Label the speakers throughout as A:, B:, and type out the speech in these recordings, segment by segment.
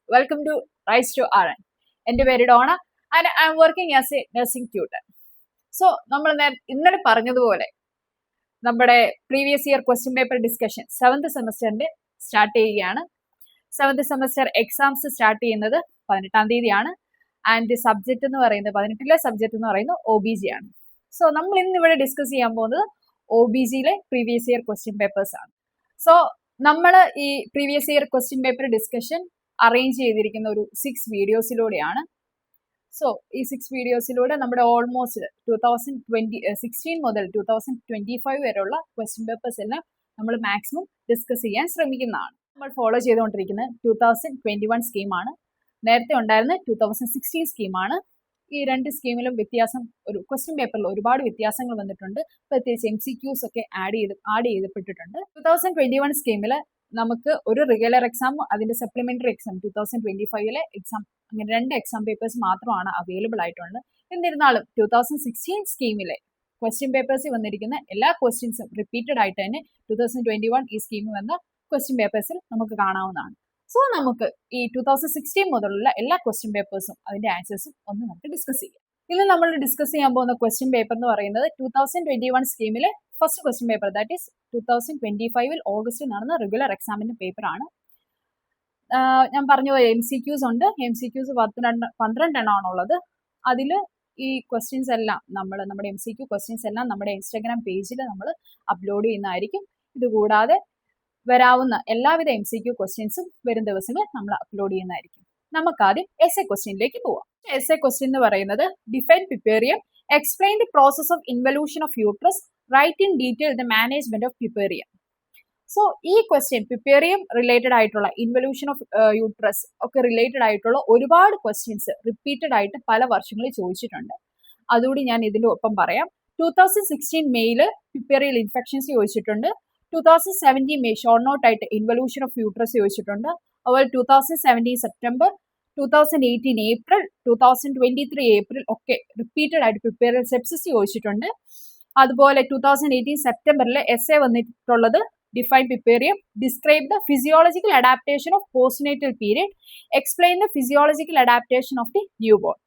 A: Welcome to Rise to RN. എൻ്റെ പേര് Dona and I am working as a nursing tutor. So നമ്മൾ ഇന്നലെ പറഞ്ഞതുപോലെ നമ്മുടെ previous year question paper discussion 7th സെമസ്റ്ററിന്റെ സ്റ്റാർട്ട് ചെയ്യുകയാണ്. 7th സെമസ്റ്റർ എക്സാംസ് സ്റ്റാർട്ട് ചെയ്യുന്നത് 18-ാം തീയതിയാണ്. ആൻഡ് സബ്ജക്റ്റ് എന്ന് പറയുന്നത് 18ലെ സബ്ജക്റ്റ് എന്ന് പറയുന്നത് OBG ആണ്. സോ നമ്മൾ ഇന്ന് ഇവിടെ ഡിസ്കസ് ചെയ്യാൻ പോകുന്നത് OBGയിലെ പ്രീവിയസ് ഇയർ ക്വസ്റ്റ്യൻ പേപ്പേഴ്സ് ആണ്. സോ നമ്മൾ ഈ previous year question paper discussion arrange ചെയ്തിരിക്കുന്ന ഒരു 6 വീഡിയോസിലൂടെയാണ്. സോ ഈ 6 വീഡിയോസിലൂടെ നമ്മുടെ ഓൾമോസ്റ്റ് 2016 മുതൽ 2025 വരെയുള്ള ക്വസ്റ്റ്യൻ പേപ്പേഴ്സ് എല്ലാം നമ്മൾ മാക്സിമം ഡിസ്കസ് ചെയ്യാൻ ശ്രമിക്കുന്നതാണ്. നമ്മൾ ഫോളോ ചെയ്തുകൊണ്ടിരിക്കുന്നത് 2021 സ്കീമാണ്. നേരത്തെ ഉണ്ടായിരുന്ന 2016 സ്കീമാണ്. ഈ രണ്ട് സ്കീമിലും വ്യത്യാസം, ഒരു ക്വസ്റ്റ്യൻ പേപ്പറിൽ ഒരുപാട് വ്യത്യാസങ്ങൾ വന്നിട്ടുണ്ട്. പ്രത്യേകിച്ച് MCQs ഒക്കെ ആഡ് ചെയ്യപ്പെട്ടിട്ടുണ്ട്. 2021 സ്കീമിൽ നമുക്ക് ഒരു റെഗുലർ എക്സാമും അതിന്റെ സപ്ലിമെന്ററി എക്സാം 2025ലെ എക്സാം, അങ്ങനെ 2 എക്സാം പേപ്പേഴ്സ് മാത്രമാണ് അവൈലബിൾ ആയിട്ടുള്ളത്. എന്നിരുന്നാലും 2016 സ്കീമിലെ ക്വസ്റ്റ്യൻ പേപ്പേഴ്സിൽ വന്നിരിക്കുന്ന എല്ലാ ക്വസ്റ്റ്യൻസും റിപ്പീറ്റഡ് ആയിട്ട് തന്നെ 2021 ഈ സ്കീമിൽ വന്ന ക്വസ്റ്റ്യൻ പേപ്പേഴ്സിൽ നമുക്ക് കാണാവുന്നതാണ്. സോ നമുക്ക് ഈ 2016 മുതലുള്ള എല്ലാ ക്വസ്റ്റ്യൻ പേപ്പേഴ്സും അതിന്റെ ആൻസേഴ്സും ഒന്ന് നമുക്ക് ഡിസ്കസ് ചെയ്യാം. ഇന്ന് നമ്മൾ ഡിസ്കസ് ചെയ്യാൻ പോകുന്ന ക്വസ്റ്റ്യൻ പേപ്പർ എന്ന് പറയുന്നത് 2021 സ്കീമിലെ first question paper, that is 2025 ഓഗസ്റ്റിൽ നടന്ന റെഗുലർ എക്സാമിന്റെ പേപ്പറാണ്. ഞാൻ പറഞ്ഞ പോലെ MCQs ഉണ്ട്. MCQs 12 എണ്ണമാണുള്ളത്. അതിൽ ഈ ക്വസ്റ്റ്യൻസ് എല്ലാം നമ്മുടെ MCQ ക്വസ്റ്റ്യൻസ് എല്ലാം നമ്മുടെ ഇൻസ്റ്റാഗ്രാം പേജിൽ നമ്മൾ അപ്ലോഡ് ചെയ്യുന്നതായിരിക്കും. ഇതുകൂടാതെ വരാവുന്ന എല്ലാവിധ MCQ ക്വസ്റ്റ്യൻസും വരും ദിവസങ്ങളിൽ നമ്മൾ അപ്ലോഡ് ചെയ്യുന്നതായിരിക്കും. നമുക്ക് ആദ്യം എസ്എ ക്വസ്റ്റ്യനിലേക്ക് പോവാം. എസ്എ ക്വസ്റ്റ്യൻ എന്ന് പറയുന്നത് define puerperium, explain the process of involution of uterus, right in detail the management of puerperium. So ഈ ക്വസ്റ്റ്യൻ പിപ്പേറിയം റിലേറ്റഡ് ആയിട്ടുള്ള, ഇൻവല്യൂഷൻ ഓഫ് യൂട്രസ് ഒക്കെ റിലേറ്റഡ് ആയിട്ടുള്ള ഒരുപാട് ക്വസ്റ്റ്യൻസ് റിപ്പീറ്റഡ് ആയിട്ട് പല വർഷങ്ങളിൽ ചോദിച്ചിട്ടുണ്ട്. അതുകൂടി ഞാൻ ഇതിന്റെ ഒപ്പം പറയാം. 2016 മെയില് പിപ്പേറിയൽ ഇൻഫെക്ഷൻസ് ചോദിച്ചിട്ടുണ്ട്. 2017 മെയ് ഷോർട്ട് നോട്ട് ആയിട്ട് ഇൻവല്യൂഷൻ ഓഫ് യൂട്രസ് ചോദിച്ചിട്ടുണ്ട്. അതുപോലെ 2017 സെപ്റ്റംബർ, 2018 ഏപ്രിൽ, 2023 ഏപ്രിൽ ഒക്കെ റിപ്പീറ്റഡ് ആയിട്ട് പിപ്പേറിയൽ സെപ്സിസ് ചോദിച്ചിട്ടുണ്ട്. അതുപോലെ 2018 സെപ്റ്റംബറിൽ എസ്എ വന്നിട്ടുള്ളത് define puerperium, describe the physiological adaptation of postnatal period, explain the physiological adaptation of the new born.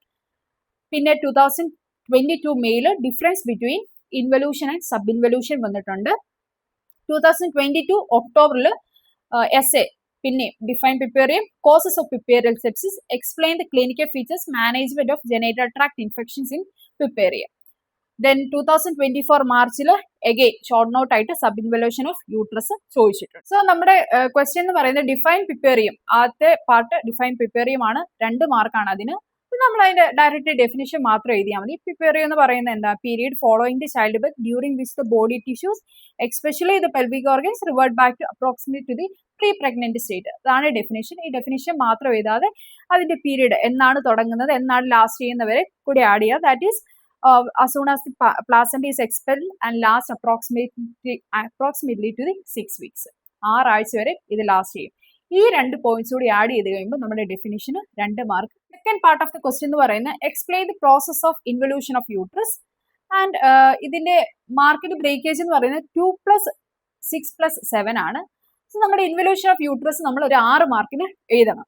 A: പിന്നെ 2022 മെയില് difference between involution and sub involution വന്നിട്ടുണ്ട്. 2022 ഒക്ടോബറിൽ എസ്എ പിന്നെ define puerperium, causes of puerperal sepsis, explain the clinical features, management of genital tract infections in puerperium. Then 2024 മാർച്ചിൽ again short note ആയിട്ട് sub involution of uterus ചോദിച്ചിട്ടുണ്ട്. So നമ്മുടെ question എന്ന് പറയുന്നത് define പിപ്പേറിയം, ആദ്യത്തെ പാർട്ട് ഡിഫൈൻ പിപ്പേറിയം ആണ്, 2 മാർക്കാണ് അതിന്. നമ്മൾ അതിന്റെ ഡയറക്റ്റ് ഡെഫിനിഷൻ മാത്രം എഴുതിയാൽ മതി. പിപ്പേറിയം എന്ന് പറയുന്നത് എന്താ? Period following the child birth during which the body tissues especially the pelvic organs revert back to approximate to the pre pregnant state. അതാണ് ഡെഫിനിഷൻ. ഈ ഡെഫിനിഷൻ മാത്രം എഴുതാതെ അതിന്റെ പീരീഡ് എന്നാണ് തുടങ്ങുന്നത്, എന്നാണ് ലാസ്റ്റ് ചെയ്യുന്നവരെ കൂടി ആഡ് ചെയ്യുക. That is as soon as the placenta is expelled and last approximately to the 6 weeks. 6 ആഴ്ച വരെ ഇത് ലാസ്റ്റ് ചെയ്യും. ഈ 2 പോയിന്റ്സ് കൂടി ആഡ് ചെയ്ത് കഴിയുമ്പോൾ നമ്മുടെ ഡെഫിനിഷന് 2 mark. Second part of the question എന്ന് പറയുന്നത് explain the process of involution of uterus and ഇതിന്റെ മാർക്കിന്റെ ബ്രേക്കേജ് എന്ന് പറയുന്നത് 2+6+7 ആണ്. സോ നമ്മുടെ ഇൻവല്യൂഷൻ ഓഫ് യൂട്രസ് നമ്മൾ ഒരു 6 മാർക്കിന് എഴുതണം.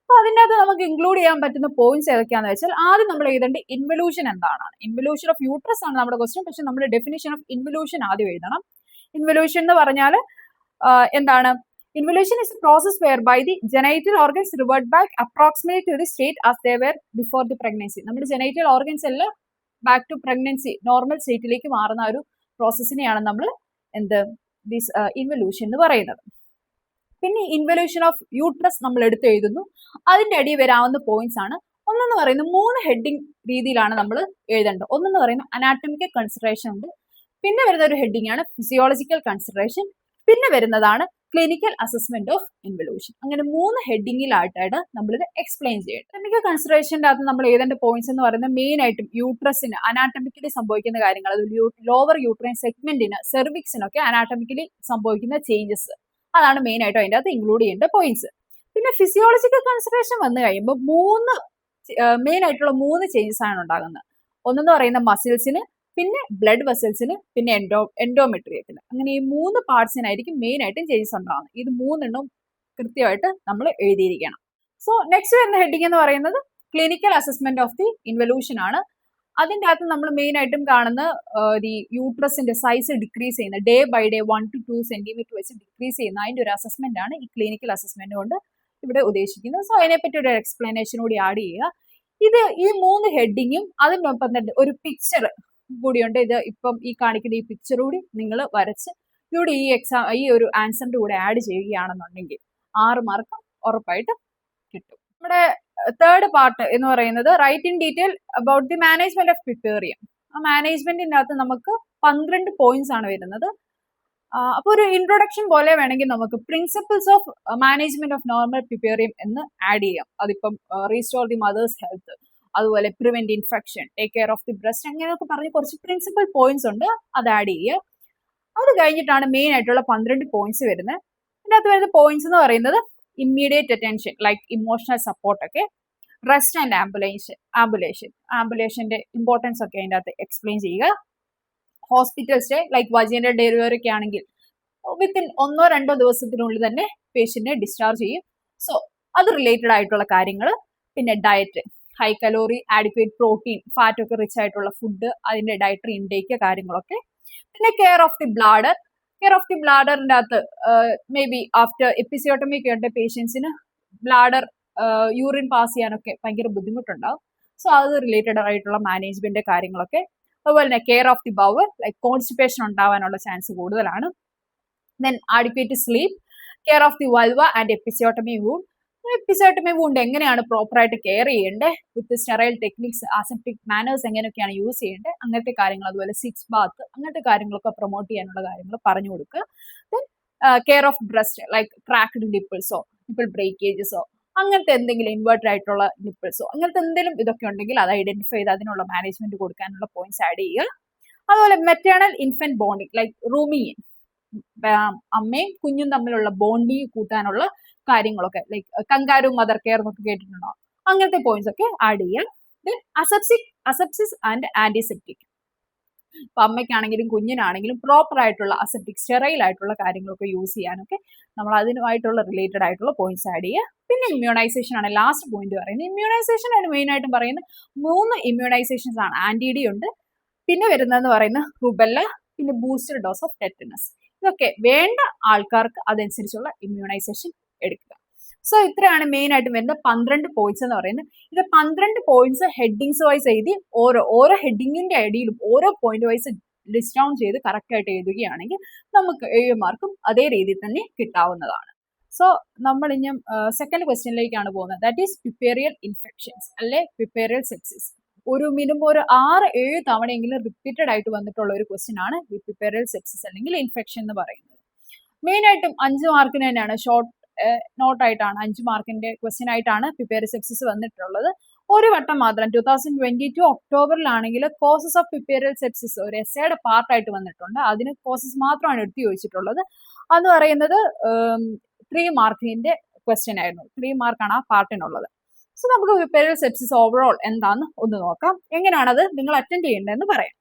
A: അപ്പോൾ അതിൻ്റെ അകത്ത് നമുക്ക് ഇൻക്ലൂഡ് ചെയ്യാൻ പറ്റുന്ന പോയിന്റ്സ് ഏതൊക്കെയാണെന്ന് വെച്ചാൽ, ആദ്യം നമ്മൾ എഴുതേണ്ട ഇൻവല്യൂഷൻ എന്താണ്. ഇൻവല്യൂഷൻ ഓഫ് യൂട്രസ് ആണ് നമ്മുടെ ക്വസ്റ്റ്യൻ, പക്ഷെ നമ്മുടെ ഡെഫിനിഷൻ ഓഫ് ഇൻവല്യൂഷൻ ആദ്യം എഴുതണം. ഇൻവല്യൂഷൻ എന്ന് പറഞ്ഞാൽ എന്താണ്? Involution is a process whereby the genital organs revert back approximately to the state as they were before the pregnancy. നമ്മുടെ genital organs എല്ലാം ബാക്ക് ടു പ്രഗ്നൻസി നോർമൽ സ്റ്റേറ്റിലേക്ക് മാറുന്ന ഒരു പ്രോസസ്സിനെയാണ് നമ്മൾ ഇൻവല്യൂഷൻ എന്ന് പറയുന്നത്. പിന്നെ ഇൻവല്യൂഷൻ ഓഫ് യൂട്രസ് നമ്മൾ എടുത്ത് എഴുതുന്നു. അതിന്റെ അടിയിൽ വരാവുന്ന പോയിന്റ്സ് ആണ്. ഒന്നെന്ന് പറയുന്നത് 3 ഹെഡിങ് രീതിയിലാണ് നമ്മൾ എഴുതേണ്ടത്. ഒന്നെന്ന് പറയുന്നത് അനാറ്റമിക്കൽ കൺസിഡറേഷൻ ഉണ്ട്. പിന്നെ വരുന്ന ഒരു ഹെഡിങ് ആണ് ഫിസിയോളജിക്കൽ കൺസിഡറേഷൻ. പിന്നെ വരുന്നതാണ് ക്ലിനിക്കൽ അസസ്മെന്റ് ഓഫ് ഇൻവല്യൂഷൻ. അങ്ങനെ 3 ഹെഡിങ്ങിലായിട്ടാണ് നമ്മളിത് എക്സ്പ്ലെയിൻ ചെയ്യേണ്ടത്. അനാറ്റമിക്കൽ കൺസിഡറേഷൻ്റെ അകത്ത് നമ്മൾ എഴുതേണ്ട പോയിന്റ്സ് എന്ന് പറയുന്നത് മെയിൻ ആയിട്ടും യൂട്രസിന് അനാറ്റമിക്കലി സംഭവിക്കുന്ന കാര്യങ്ങൾ, അത് ലോവർ യൂട്രൈൻ സെഗ്മെന്റിന്, സെർവിക്സിനൊക്കെ അനാറ്റമിക്കലി സംഭവിക്കുന്ന ചേഞ്ചസ്, അതാണ് മെയിൻ ആയിട്ടും അതിൻ്റെ അകത്ത് ഇൻക്ലൂഡ് ചെയ്യേണ്ട പോയിന്റ്സ്. പിന്നെ ഫിസിയോളജിക്കൽ കൺസിഡറേഷൻ വന്നു കഴിയുമ്പോൾ മെയിൻ ആയിട്ടുള്ള 3 ചേഞ്ചസ് ആണ് ഉണ്ടാകുന്നത്. ഒന്നെന്ന് പറയുന്ന മസിൽസിന്, പിന്നെ ബ്ലഡ് വെസൽസിന്, പിന്നെ എൻഡോമെട്രിയത്തിന്. അങ്ങനെ ഈ 3 പാർട്സിനായിരിക്കും മെയിൻ ആയിട്ടും ചേഞ്ചസ് ഉണ്ടാകുന്നത്. ഇത് 3 കൃത്യമായിട്ട് നമ്മൾ എഴുതിയിരിക്കണം. സോ നെക്സ്റ്റ് വരുന്ന ഹെഡിങ് എന്ന് പറയുന്നത് clinical assessment of the involution ആണ്. അതിൻ്റെ അകത്ത് നമ്മൾ മെയിൻ ആയിട്ടും കാണുന്ന ഈ യൂട്രസിന്റെ സൈസ് ഡിക്രീസ് ചെയ്യുന്ന day by day 1 to 2 centimetre വെച്ച് ഡിക്രീസ് ചെയ്യുന്ന അതിന്റെ ഒരു അസസ്മെന്റ് ആണ് ഈ ക്ലിനിക്കൽ അസസ്മെന്റ് കൊണ്ട് ഇവിടെ ഉദ്ദേശിക്കുന്നത്. സോ അതിനെപ്പറ്റി ഒരു എക്സ്പ്ലനേഷൻ കൂടി ആഡ് ചെയ്യുക. ഈ 3 ഹെഡിങ്ങും അതിനൊപ്പം തന്നെ ഒരു പിക്ചർ കൂടിയുണ്ട്. ഇത് ഇപ്പം ഈ കാണിക്കുന്ന ഈ പിക്ചർ കൂടി നിങ്ങൾ വരച്ച് ഇവിടെ ഈ ഒരു ആൻസറിന്റെ കൂടെ ആഡ് ചെയ്യുകയാണെന്നുണ്ടെങ്കിൽ 6 മാർക്ക് ഉറപ്പായിട്ട് കിട്ടും. നമ്മുടെ തേർഡ് പാർട്ട് എന്ന് പറയുന്നത് write in detail about the management of puerperium. ആ മാനേജ്മെന്റിന്റെ അകത്ത് നമുക്ക് 12 പോയിന്റ്സ് ആണ് വരുന്നത്. അപ്പോൾ ഒരു ഇൻട്രൊഡക്ഷൻ പോലെ വേണമെങ്കിൽ നമുക്ക് principles of management of normal puerperium എന്ന് ആഡ് ചെയ്യാം. അതിപ്പം റീസ്റ്റോർ ദി മദേഴ്സ് ഹെൽത്ത്, അതുപോലെ prevent infection, take care of the breast, അങ്ങനെയൊക്കെ പറഞ്ഞ് കുറച്ച് പ്രിൻസിപ്പൽ പോയിന്റ്സ് ഉണ്ട്, അത് ആഡ് ചെയ്യുക. അത് കഴിഞ്ഞിട്ടാണ് മെയിൻ ആയിട്ടുള്ള 12 പോയിന്റ്സ് വരുന്നത്. ഇതിനകത്ത് വരുന്ന പോയിന്റ്സ് എന്ന് പറയുന്നത് immediate attention like emotional support ഒക്കെ, റെസ്റ്റ് ആൻഡ് ആംബുലേഷന്റെ ഇമ്പോർട്ടൻസ് ഒക്കെ അതിൻ്റെ അകത്ത് എക്സ്പ്ലെയിൻ ചെയ്യുക. Hospital stay like vaginal delivery ഒക്കെ ആണെങ്കിൽ വിത്തിൻ 1-2 ദിവസത്തിനുള്ളിൽ തന്നെ പേഷ്യന്റിനെ ഡിസ്ചാർജ് ചെയ്യും. സോ അത് റിലേറ്റഡ് ആയിട്ടുള്ള കാര്യങ്ങൾ. പിന്നെ diet, high calorie, adequate protein, fat ഒക്കെ റിച്ച് ആയിട്ടുള്ള ഫുഡ്, അതിന്റെ ഡയറ്ററി ഇൻടേക്ക് കാര്യങ്ങളൊക്കെ. പിന്നെ കെയർ ഓഫ് ദി ബ്ലാഡറിന്റെ അകത്ത് മേ ബി ആഫ്റ്റർ എപ്പിസിയോട്ടമി കേട്ട പേഷ്യൻസിന് ബ്ലാഡർ യൂറിൻ പാസ് ചെയ്യാനൊക്കെ ഭയങ്കര ബുദ്ധിമുട്ടുണ്ടാവും. സോ അത് റിലേറ്റഡ് ആയിട്ടുള്ള മാനേജ്മെന്റ് കാര്യങ്ങളൊക്കെ. അതുപോലെ തന്നെ care of the bowel like constipation ഉണ്ടാവാനുള്ള ചാൻസ് കൂടുതലാണ്. Then adequate sleep, care of the vulva and episiotomy wound. Episiotomy wound എങ്ങനെയാണ് പ്രോപ്പറായിട്ട് കെയർ ചെയ്യേണ്ടത്, with sterile techniques, aseptic manners എങ്ങനെയൊക്കെയാണ് യൂസ് ചെയ്യേണ്ടത്, അങ്ങനത്തെ കാര്യങ്ങൾ. അതുപോലെ 6 ബാത്ത്, അങ്ങനത്തെ കാര്യങ്ങളൊക്കെ പ്രൊമോട്ട് ചെയ്യാനുള്ള കാര്യങ്ങൾ പറഞ്ഞു കൊടുക്കുക. Then care of breast like cracked നിപ്പിൾസോ നിപ്പിൾ ബ്രേക്കേജസോ അങ്ങനത്തെ എന്തെങ്കിലും ഇൻവേർട്ടഡ് ആയിട്ടുള്ള നിപ്പിൾസോ അങ്ങനത്തെ എന്തെങ്കിലും ഇതൊക്കെ ഉണ്ടെങ്കിൽ അത് ഐഡന്റിഫൈ ചെയ്ത് അതിനുള്ള മാനേജ്മെന്റ് കൊടുക്കാനുള്ള പോയിന്റ്സ് ആഡ് ചെയ്യുക. അതുപോലെ maternal infant bonding like rooming, അമ്മയും കുഞ്ഞും തമ്മിലുള്ള ബോണ്ടിങ് കൂട്ടാനുള്ള കാര്യങ്ങളൊക്കെ ലൈക്ക് കങ്കാരു മദർ കെയർ എന്നൊക്കെ കേട്ടിട്ടുണ്ടോ, അങ്ങനത്തെ പോയിന്റ്സ് ഒക്കെ ആഡ് ചെയ്യുക. അസെപ്സിസ് ആൻഡ് ആന്റിസെപ്റ്റിക്, ഇപ്പൊ അമ്മയ്ക്കാണെങ്കിലും കുഞ്ഞിനാണെങ്കിലും പ്രോപ്പർ ആയിട്ടുള്ള അസെപ്റ്റിക് സ്റ്റെറൈൽ ആയിട്ടുള്ള കാര്യങ്ങളൊക്കെ യൂസ് ചെയ്യാനൊക്കെ നമ്മൾ അതിനുമായിട്ടുള്ള റിലേറ്റഡ് ആയിട്ടുള്ള പോയിന്റ്സ് ആഡ് ചെയ്യുക. പിന്നെ ഇമ്മ്യൂണൈസേഷൻ ആണ് ലാസ്റ്റ് പോയിന്റ് പറയുന്നത്. ഇമ്മ്യൂണൈസേഷൻ ആണ് മെയിൻ ആയിട്ടും പറയുന്നത് 3 ഇമ്മ്യൂണൈസേഷൻസ് ആണ്. ആന്റി-ഡി ഉണ്ട്, പിന്നെ വരുന്നതെന്ന് പറയുന്നത് റുബെല്ല, പിന്നെ ബൂസ്റ്റർ ഡോസ് ഓഫ് ടെറ്റനസ്. ഇതൊക്കെ വേണ്ട ആൾക്കാർക്ക് അതനുസരിച്ചുള്ള ഇമ്മ്യൂണൈസേഷൻ എടുക്കുക. സോ ഇത്രയാണ് മെയിൻ ആയിട്ട് വരുന്ന 12 പോയിന്റ്സ് എന്ന് പറയുന്നത്. ഇത് 12 പോയിന്റ്സ് ഹെഡിങ്സ് വൈസ് എഴുതി ഓരോ ഹെഡിങ്ങിന്റെ അടിയിലും ഓരോ പോയിന്റ് വൈസ് ലിസ്റ്റ് ഡൗൺ ചെയ്ത് കറക്റ്റ് ആയിട്ട് എഴുതുകയാണെങ്കിൽ നമുക്ക് 7 മാർക്കും അതേ രീതിയിൽ തന്നെ കിട്ടാവുന്നതാണ്. സോ നമ്മൾ ഇനി സെക്കൻഡ് ക്വസ്റ്റ്യനിലേക്കാണ് പോകുന്നത്. ദാറ്റ് ഈസ് പിപ്പേറിയൽ ഇൻഫെക്ഷൻസ് അല്ലെ പിപ്പേറിയൽ സെപ്സിസ്. ഒരു മിനിമം ഒരു 6-7 തവണയെങ്കിലും റിപ്പീറ്റഡ് ആയിട്ട് വന്നിട്ടുള്ള ഒരു ക്വസ്റ്റ്യൻ ആണ് ഈ പിപ്പേറിയൽ സെപ്സിസ് അല്ലെങ്കിൽ ഇൻഫെക്ഷൻ എന്ന് പറയുന്നത്. മെയിൻ ആയിട്ടും 5 മാർക്കിന് തന്നെയാണ്, ഷോർട്ട് നോട്ടായിട്ടാണ് 5 മാർക്കിന്റെ ക്വസ്റ്റ്യൻ ആയിട്ടാണ് പിപ്പേറിയൽ സെപ്സിസ് വന്നിട്ടുള്ളത്. ഒരു വട്ടം മാത്രം 2022 ഒക്ടോബറിലാണെങ്കിൽ കോസസ് ഓഫ് പിപ്പേറിയൽ സെപ്സിസ് ഒരു എസ്സേയുടെ പാർട്ടായിട്ട് വന്നിട്ടുണ്ട്. അതിന് കോസസ് മാത്രമാണ് എടുത്തു ചോദിച്ചിട്ടുള്ളത്. അതെന്ന് പറയുന്നത് 3 മാർക്കിന്റെ ക്വസ്റ്റ്യൻ ആയിരുന്നു. 3 മാർക്കാണ് ആ പാർട്ടിനുള്ളത്. സോ നമുക്ക് പിപ്പേറിയൽ സെപ്സിസ് ഓവറോൾ എന്താന്ന് ഒന്ന് നോക്കാം. എങ്ങനെയാണത് നിങ്ങൾ അറ്റൻഡ് ചെയ്യേണ്ടതെന്ന് പറയാം.